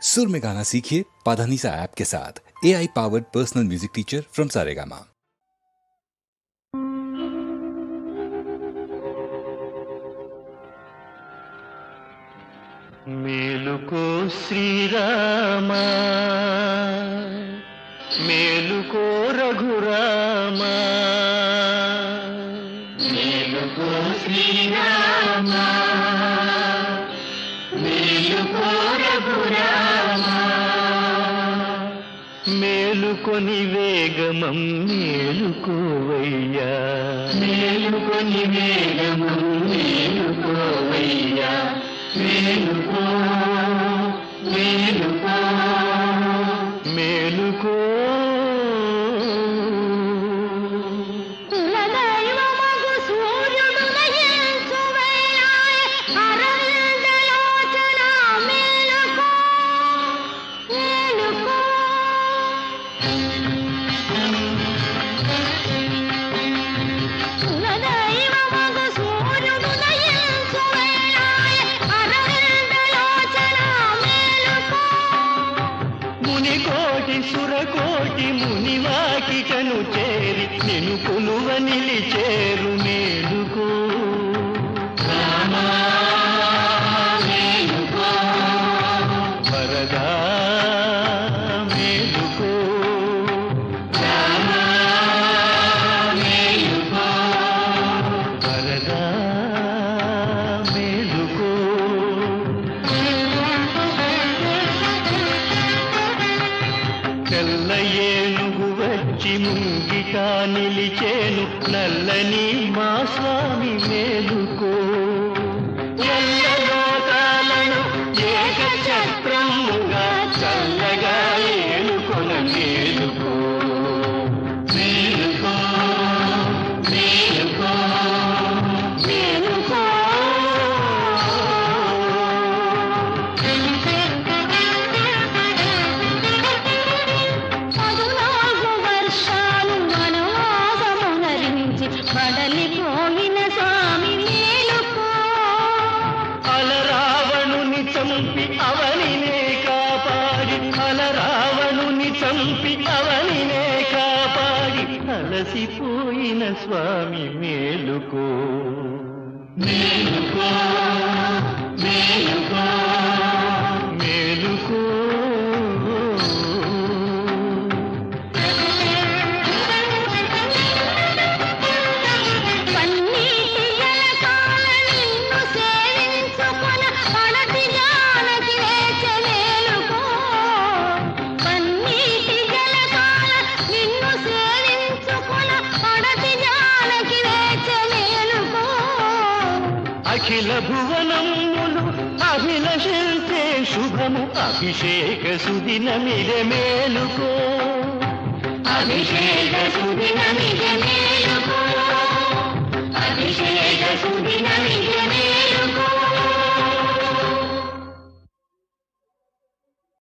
सुर में गाना सीखिए पाधानीसा ऐप के साथ। AI powered personal music teacher from Saregama. మేలుకో శ్రీరామా, మేలుకో రఘురామా, మేలుకో శ్రీరామా, మేలుకో రఘురామా, మేలుకొని వేగమం మేలుకోవయ్యా, మేలుకొని వేగమం మేలుకోవయ్యా, మేలుకో మేలుకో మేలుకో. కులదైవమగు సూర్యుడు నయించువయ్యాయే అరవిందలోచన మేలుకో మేలుకో. కులదైవమగు సూర్యుడు నయించువయ్యాయే అరవిందలోచన మేలుకో. మునికోటి సురకోటి మునివాకికను చేరి నిన్ను కొలువ నిలిచేరు మేలుకో రామా, మేలుకో వరదా, మేలుకో రామా, మేలుకో వరదా, మేలుకో. తెల్ల ఏనుగు వచ్చి ముంగిట నిలిచేను నల్లని మా స్వామి మేలుకో. ఎల్ల లోకాలను ఏకఛత్రముగా చల్లగా ఏలుకొన మేలుకో మేలుకో మేలుకో మేలుకో. పదునాలుగు వర్షాలు వనవాసమునరించి బడలిపోయిన స్వామి మేలుకో. అలరావణుని చంపి అవనినే కాపాడి, అలరావణుని చంపి అవనినే కాపాడి అలసిపోయిన స్వామి మేలుకో మేలుకో మేలుకో మేలుకో. కన్నీటి జలకాల నిన్ను సేవించుకొన పడతి జానకి వేచె మేలుకో. కన్నీటి జలకాల నిన్ను సేవించుకొన పడతి జానకి వేచె మేలుకో. అఖిల భువనములు అభిలషించే శుభము అభిషేక సుదినమిదే మేలుకో అభిషేక సుదినమిదే మేలుకో.